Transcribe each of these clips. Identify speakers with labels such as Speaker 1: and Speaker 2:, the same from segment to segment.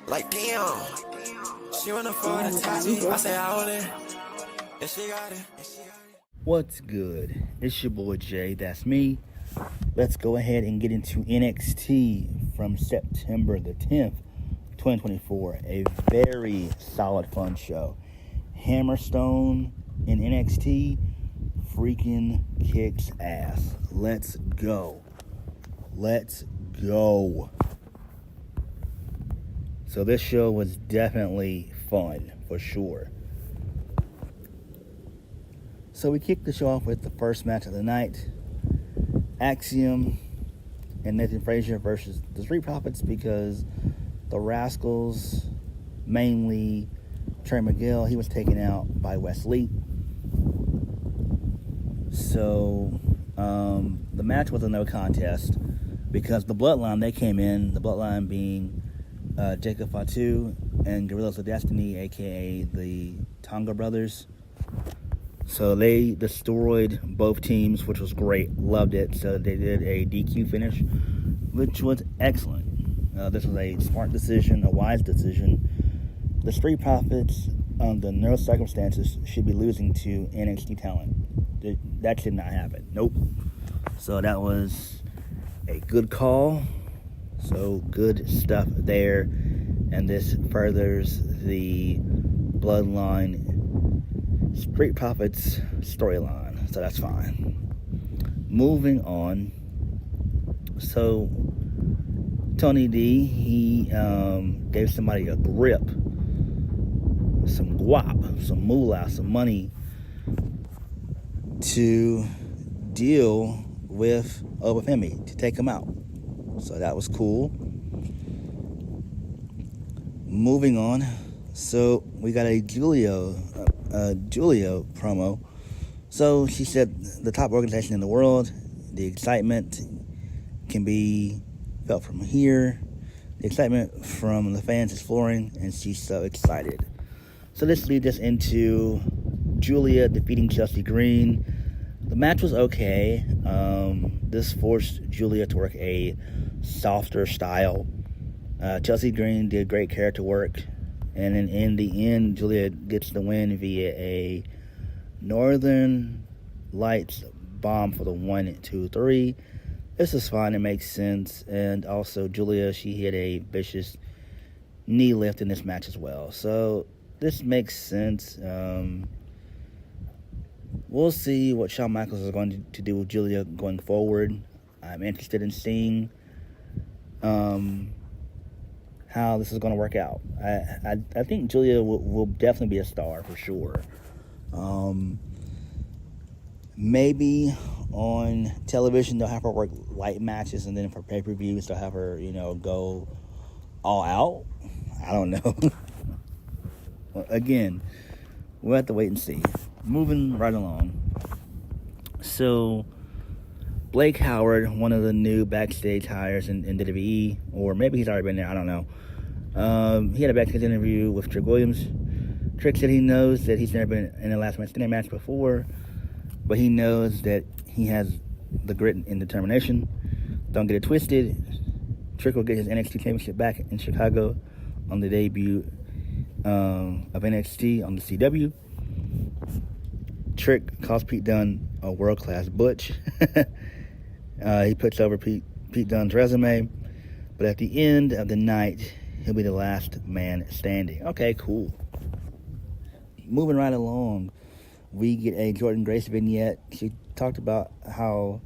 Speaker 1: Like damn, she wanna afford to touch me. I say I want it, and she got it.
Speaker 2: What's good? It's your boy Jay, that's me. Let's go ahead and get into NXT from September the 10th, 2024. A very solid, fun show. Hammerstone in NXT freaking kicks ass. Let's go. Let's go. So this show was definitely fun, for sure. So we kicked the show off with the first match of the night. Axiom and Nathan Frazier versus the Street Profits, because the Rascals, mainly Trey Miguel, he was taken out by Wesley. So the match was a no contest because the Bloodline, they came in, the Bloodline being Jacob Fatu and Guerrillas of Destiny, aka the Tonga Brothers. So they destroyed both teams, which was great. Loved it. So they did a DQ finish, which was excellent. This was a smart decision, a wise decision. The Street Profits, under no circumstances, should be losing to NXT talent. That should not happen. Nope. So that was a good call. So good stuff there. And this furthers the Bloodline Street Profits storyline, so that's fine. Moving on. So Tony D, he gave somebody a grip, some guap, some moolah, some money to deal with Obafemi, to take him out. So that was cool. Moving on. So we got a Giulia promo. So she said the top organization in the world, the excitement can be felt from here. The excitement from the fans is flooring, and she's so excited. So this leads us into Giulia defeating Chelsea Green. The match was okay. This forced Giulia to work a softer style. Chelsea Green did great character work. And then in the end, Giulia gets the win via a Northern Lights bomb for the 1, 2, 3. This is fine. It makes sense. And also, Giulia, she hit a vicious knee lift in this match as well. So this makes sense. We'll see what Shawn Michaels is going to do with Giulia going forward. I'm interested in seeing how this is going to work out. I think Giulia will definitely be a star for sure. Maybe on television they'll have her work light matches, and then for pay-per-views they'll have her, go all out. I don't know. Again, we'll have to wait and see. Moving right along. So Blake Howard, one of the new backstage hires in WWE, or maybe he's already been there, I don't know. He had a backstage interview with Trick Williams. Trick said he knows that he's never been in a last man standing match before, but he knows that he has the grit and determination. Don't get it twisted. Trick will get his NXT championship back in Chicago on the debut of NXT on the CW. Trick calls Pete Dunne a world-class butch. He puts over Pete Dunne's resume, but at the end of the night, he'll be the last man standing. Okay, cool. Moving right along, we get a Jordynne Grace vignette. She talked about how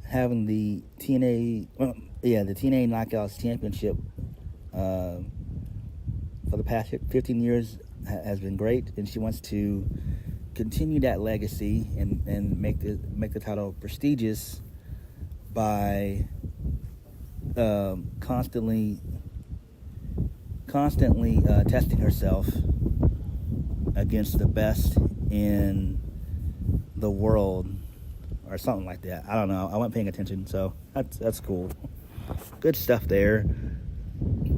Speaker 2: having the TNA Knockouts Championship for the past 15 years has been great, and she wants to continue that legacy and make the title prestigious by constantly testing herself against the best in the world, or something like that. I don't know. I wasn't paying attention, so that's cool. Good stuff there.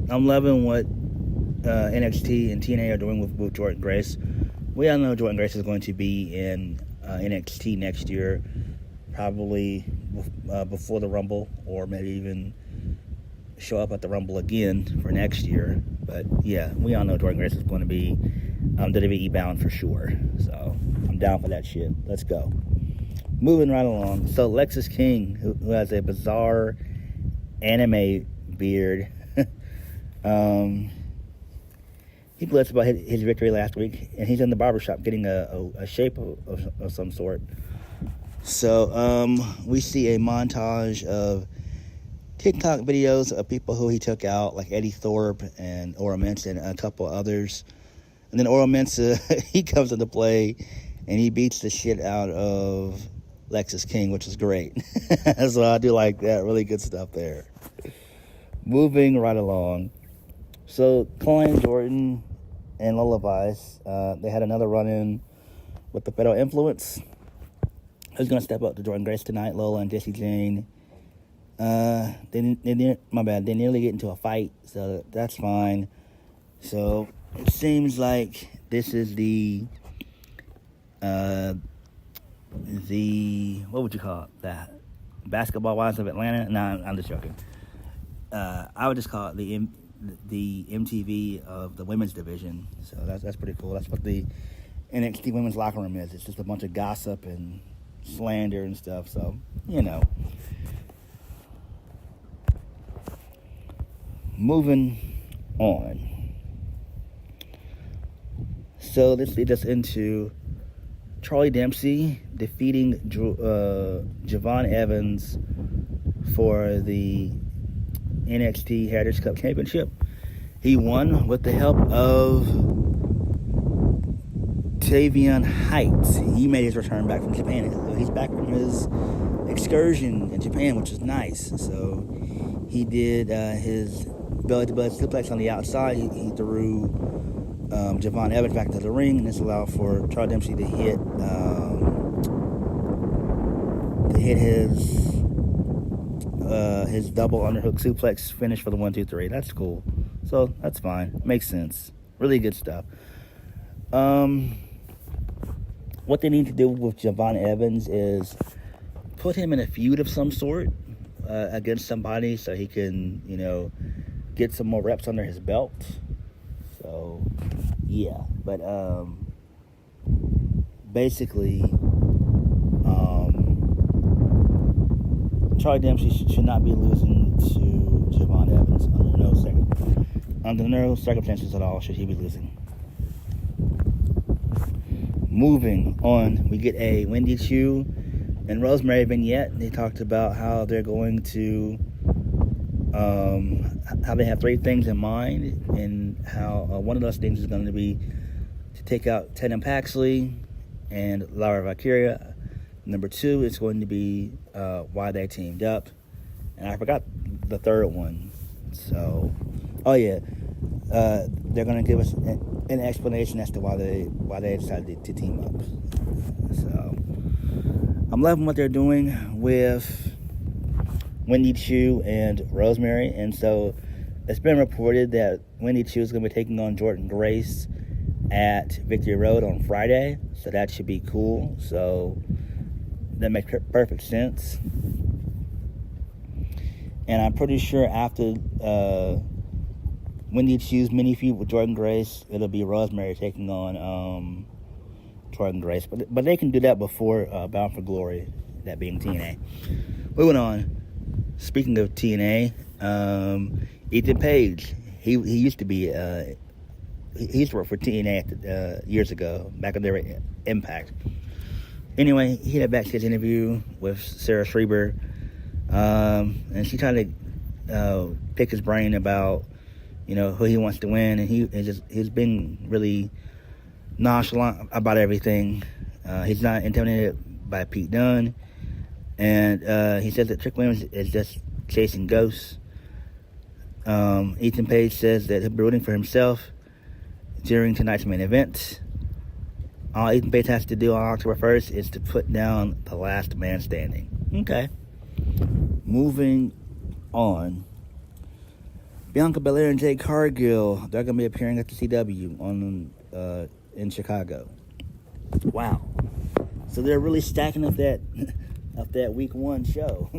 Speaker 2: I'm loving what NXT and TNA are doing with Jordynne Grace. We all know Jordynne Grace is going to be in NXT next year, probably before the Rumble, or maybe even show up at the Rumble again for next year. But yeah, we all know Jordynne Grace is going to be WWE bound for sure. So I'm down for that shit. Let's go. Moving right along. So Lexis King, who has a bizarre anime beard, he blitzed about his victory last week, and he's in the barbershop getting a shape of some sort. So we see a montage of TikTok videos of people who he took out, like Eddie Thorpe and Ora Mensah and a couple others. And then Ora Mensah, he comes into play, and he beats the shit out of Lexis King, which is great. So I do like that. Really good stuff there. Moving right along. So Klein, Jordan, and Lola Vice, they had another run-in with the Federal Influence. Who's going to step up to Jordynne Grace tonight? Lola and Jessie Jane. They nearly get into a fight, so that's fine. So it seems like this is the what would you call it? The Basketball Wives of Atlanta? No, I'm just joking. I would just call it the MTV of the women's division. So that's pretty cool. That's what the NXT women's locker room is. It's just a bunch of gossip and slander and stuff. So, you know. Moving on. So this leads us into Charlie Dempsey defeating Javon Evans for the NXT Heritage Cup Championship. He won with the help of Tavion Heights. He made his return back from Japan. So he's back from his excursion in Japan, which is nice. So he did his belly-to-belly suplex on the outside. He threw Javon Evans back into the ring, and this allowed for Charlie Dempsey to hit his double underhook suplex finish for the 1-2-3. That's cool. So that's fine. Makes sense. Really good stuff. What they need to do with Javon Evans is put him in a feud of some sort against somebody so he can, get some more reps under his belt. So, yeah. But, basically, Charlie Dempsey should not be losing to Javon Evans under no circumstances at all should he be losing. Moving on, we get a Wendy Chu and Rosemary vignette. They talked about how they're going to how they have 3 things in mind, and how one of those things is going to be to take out Tatum Paxley and Laura Valkyria. Number 2 is going to be why they teamed up, and I forgot the third one. So, they're going to give us an explanation as to why they decided to team up. So, I'm loving what they're doing with Wendy Chu and Rosemary, and so it's been reported that Wendy Chu is going to be taking on Jordynne Grace at Victory Road on Friday, so that should be cool. So that makes perfect sense. And I'm pretty sure after Wendy Chu's mini feud with Jordynne Grace, it'll be Rosemary taking on Jordynne Grace. But they can do that before Bound for Glory, that being TNA. Moving on. Speaking of TNA, Ethan Page, he used to be he used to work for TNA years ago, back when they were Impact. Anyway, he had a backstage interview with Sarah Schreiber, and she tried to pick his brain about who he wants to win, and he's been really nonchalant about everything. He's not intimidated by Pete Dunne, and he says that Trick Williams is just chasing ghosts. Ethan Page says that he'll be rooting for himself during tonight's main event. All Ethan Page has to do on October 1st is to put down the last man standing. Okay. Moving on. Bianca Belair and Jade Cargill, they're going to be appearing at the CW in Chicago. Wow. So they're really stacking up that week 1 show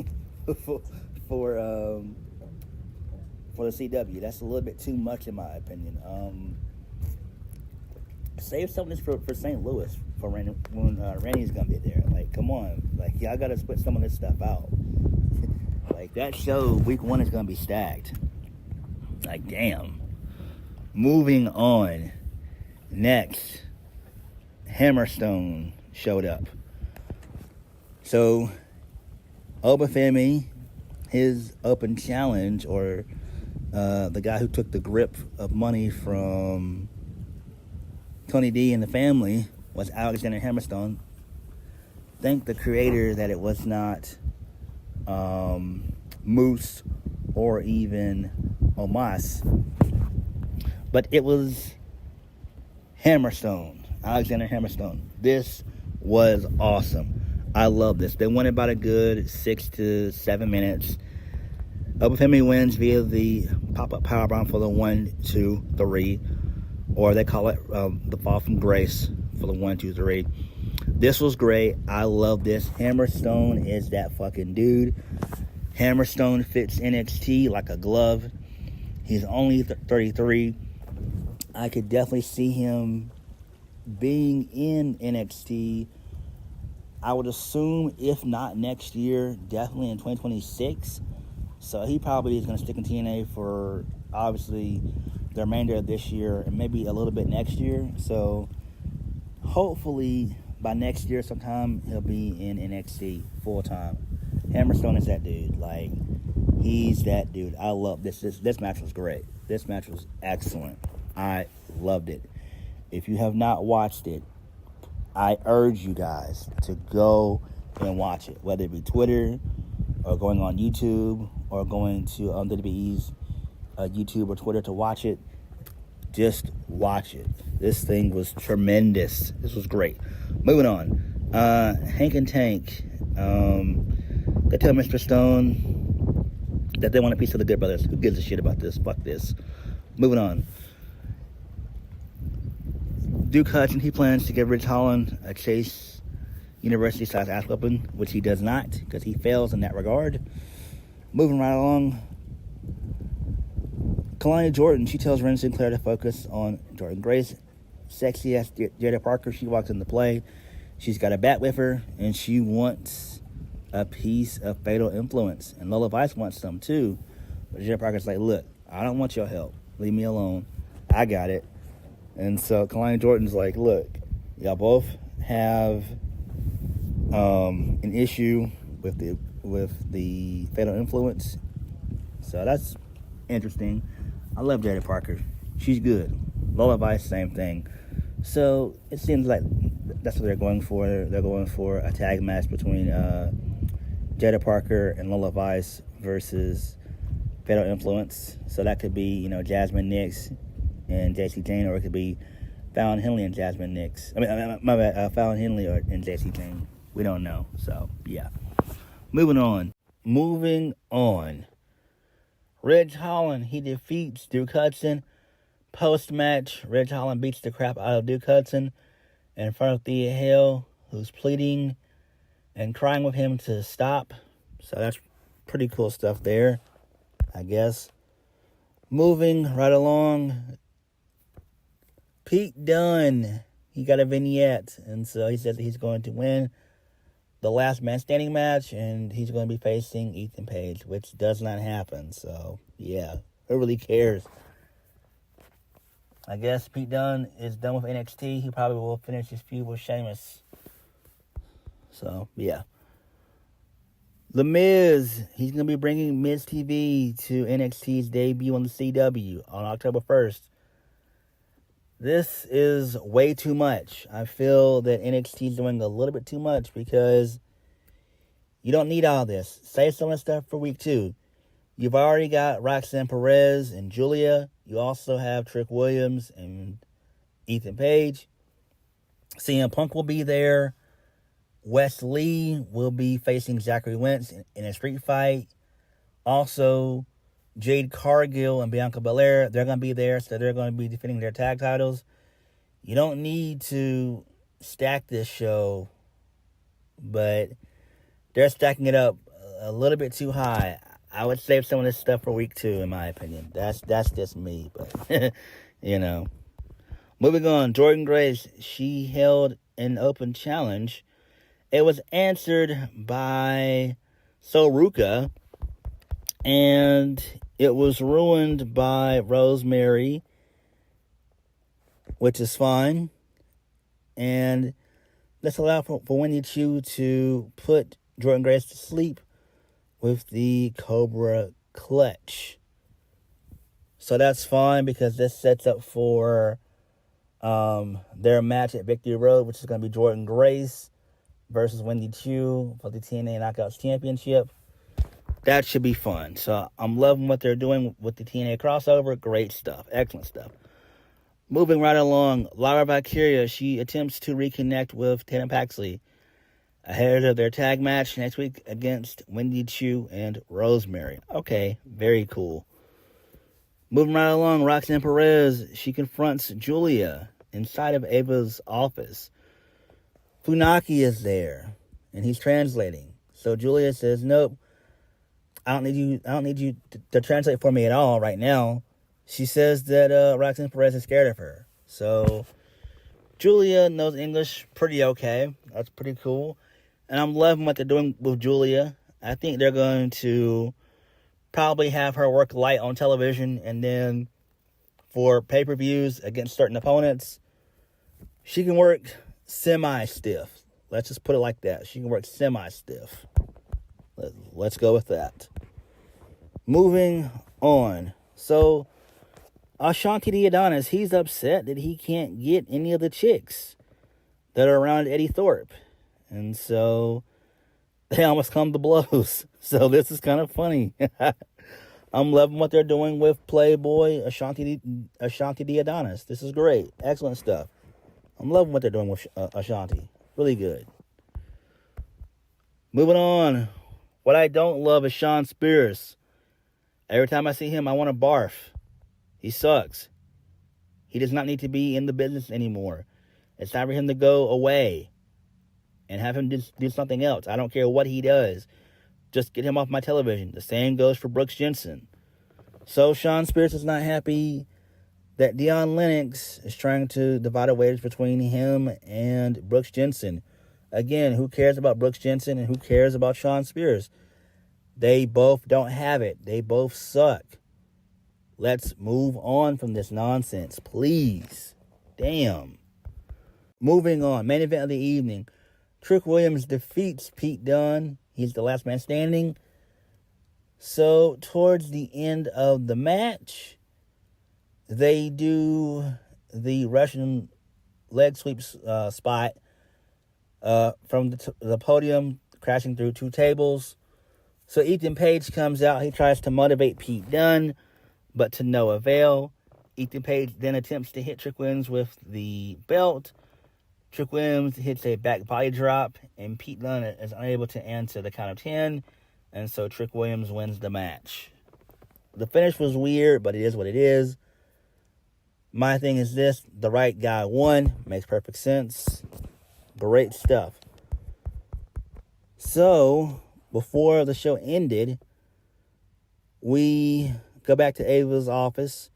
Speaker 2: for for the CW. That's a little bit too much in my opinion. Save some of this for St. Louis for when Randy's gonna be there. Like, come on, like y'all gotta split some of this stuff out. Like that show, week 1 is gonna be stacked. Like, damn. Moving on. Next, Hammerstone showed up. So, Obafemi, his open challenge, or the guy who took the grip of money from Tony D and the family, was Alexander Hammerstone. Thank the creator that it was not Moose or even Omas, but it was Hammerstone, Alexander Hammerstone. This was awesome. I love this. They won about a good 6 to 7 minutes. Obafemi wins via the pop-up powerbomb for the 1, 2, 3, or they call it the fall from grace for the 1, 2, 3. This was great. I love this. Hammerstone is that fucking dude. Hammerstone fits NXT like a glove. He's only 33. I could definitely see him being in NXT. I would assume, if not next year, definitely in 2026. So he probably is going to stick in TNA for, obviously, the remainder of this year and maybe a little bit next year. So hopefully by next year sometime he'll be in NXT full time. Hammerstone is that dude. Like, he's that dude. I love this. This match was great. This match was excellent. I loved it. If you have not watched it, I urge you guys to go and watch it, whether it be Twitter or going on YouTube or going to WWE's YouTube or Twitter to watch it. Just watch it. This thing was tremendous. This was great. Moving on. Hank and Tank. They tell Mr. Stone that they want a piece of the Good Brothers. Who gives a shit about this? Fuck this. Moving on. Duke Hudson, he plans to give Ridge Holland a Chase University-size ass weapon, which he does not, because he fails in that regard. Moving right along. Kalani Jordan, she tells Ren Sinclair to focus on Jordan Grace. Sexy ass Jada Parker, she walks into play. She's got a bat with her, and she wants a piece of Fatal Influence. And Lola Vice wants some too. But Jada Parker's like, look, I don't want your help. Leave me alone. I got it. And so Kalani Jordan's like, look, y'all both have an issue with the Fatal Influence. So that's interesting. I love Jada Parker. She's good. Lola Vice, same thing. So it seems like that's what they're going for. They're going for a tag match between Jada Parker and Lola Vice versus Fatal Influence. So that could be, Jasmine Nix and JC Jane, or it could be Fallon Henley and Jasmine Nix. My bad, Fallon Henley and JC Jane. We don't know. So, yeah. Moving on. Ridge Holland, he defeats Duke Hudson. Post-match, Ridge Holland beats the crap out of Duke Hudson in front of Thea Hale, who's pleading and crying with him to stop. So that's pretty cool stuff there, I guess. Moving right along, Pete Dunne, he got a vignette, and so he says that he's going to win the last man standing match, and he's going to be facing Ethan Page, which does not happen. So, yeah, who really cares? I guess Pete Dunne is done with NXT. He probably will finish his feud with Sheamus. So, yeah. The Miz, he's going to be bringing Miz TV to NXT's debut on the CW on October 1st. This is way too much. I feel that NXT is doing a little bit too much because you don't need all this. Save some of the stuff for week 2. You've already got Roxanne Perez and Giulia. You also have Trick Williams and Ethan Page. CM Punk will be there. Wes Lee will be facing Zachary Wentz in a street fight. Also, Jade Cargill and Bianca Belair, they're going to be there, so they're going to be defending their tag titles. You don't need to stack this show, but they're stacking it up a little bit too high. I would save some of this stuff for week 2, in my opinion. That's just me, but you know. Moving on, Jordynne Grace, she held an open challenge. It was answered by Soruka, and it was ruined by Rosemary, which is fine. And let's allow for Wendy Chu to put Jordynne Grace to sleep with the Cobra Clutch. So that's fine because this sets up for their match at Victory Road, which is going to be Jordynne Grace versus Wendy Chu for the TNA Knockouts Championship. That should be fun. So I'm loving what they're doing with the TNA crossover. Great stuff. Excellent stuff. Moving right along, Lyra Valkyria, she attempts to reconnect with Tatum Paxley ahead of their tag match next week against Wendy Chu and Rosemary. Okay, very cool. Moving right along, Roxanne Perez, she confronts Giulia inside of Ava's office. Funaki is there, and he's translating. So Giulia says, nope, I don't need you to translate for me at all right now. She says that Roxanne Perez is scared of her. So Giulia knows English pretty okay. That's pretty cool. And I'm loving what they're doing with Giulia. I think they're going to probably have her work light on television, and then for pay-per-views against certain opponents, she can work semi-stiff. Let's just put it like that. She can work semi-stiff. Let's go with that. Moving on. So, Ashanti the Adonis, he's upset that he can't get any of the chicks that are around Eddie Thorpe. And so they almost come to blows. So this is kind of funny. I'm loving what they're doing with Playboy Ashanti the Adonis. This is great. Excellent stuff. I'm loving what they're doing with Ashanti. Really good. Moving on. What I don't love is Sean Spears. Every time I see him, I want to barf. He sucks. He does not need to be in the business anymore. It's time for him to go away and have him do something else. I don't care what he does. Just get him off my television. The same goes for Brooks Jensen. So Sean Spears is not happy that Deion Lennox is trying to divide a wedge between him and Brooks Jensen. Again, who cares about Brooks Jensen and who cares about Sean Spears? They both don't have it. They both suck. Let's move on from this nonsense, please. Damn. Moving on. Main event of the evening. Trick Williams defeats Pete Dunne. He's the last man standing. So, towards the end of the match, they do the Russian leg sweep spot from the podium, crashing through 2 tables. So Ethan Page comes out. He tries to motivate Pete Dunne, but to no avail. Ethan Page then attempts to hit Trick Williams with the belt. Trick Williams hits a back body drop, and Pete Dunne is unable to answer the count of 10, and so Trick Williams wins the match. The finish was weird, but it is what it is. My thing is this: the right guy won. Makes perfect sense. Great stuff. So, before the show ended, we go back to Ava's office.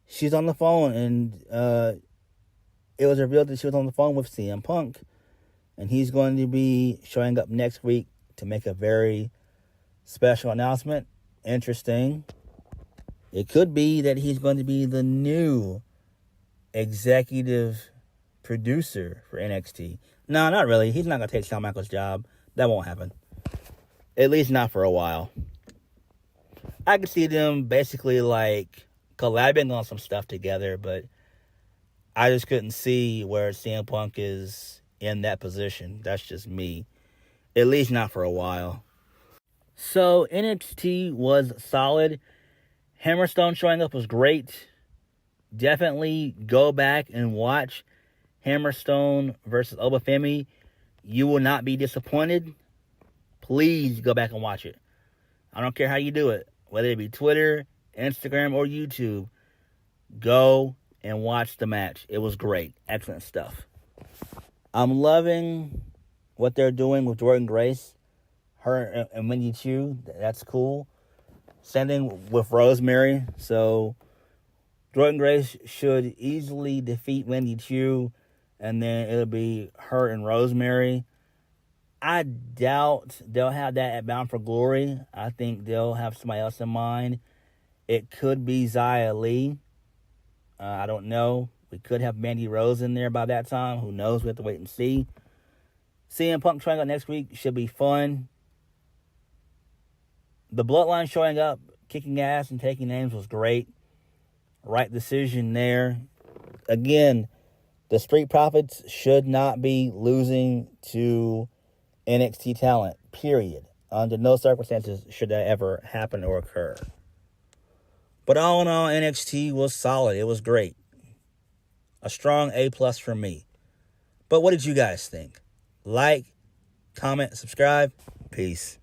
Speaker 2: She's on the phone, and it was revealed that she was on the phone with CM Punk, and he's going to be showing up next week to make a very special announcement. Interesting. It could be that he's going to be the new executive producer for NXT. No, not really. He's not going to take Shawn Michaels' job. That won't happen. At least not for a while. I could see them basically like collabing on some stuff together, but I just couldn't see where CM Punk is in that position. That's just me. At least not for a while. So NXT was solid. Hammerstone showing up was great. Definitely go back and watch Hammerstone versus Obafemi. You will not be disappointed. Please go back and watch it. I don't care how you do it. Whether it be Twitter, Instagram, or YouTube. Go and watch the match. It was great. Excellent stuff. I'm loving what they're doing with Jordynne Grace. Her and Wendy Chu. That's cool. Same thing with Rosemary. So Jordan Grace should easily defeat Wendy Chu, and then it'll be her and Rosemary. I doubt they'll have that at Bound for Glory. I think they'll have somebody else in mind. It could be Xia Li. I don't know. We could have Mandy Rose in there by that time. Who knows? We have to wait and see. CM Punk showing up next week should be fun. The Bloodline showing up, kicking ass and taking names was great. Right decision there. Again, the Street Profits should not be losing to NXT talent, period. Under no circumstances should that ever happen or occur. But all in all, NXT was solid. It was great. A strong A+ for me. But what did you guys think? Like, comment, subscribe. Peace.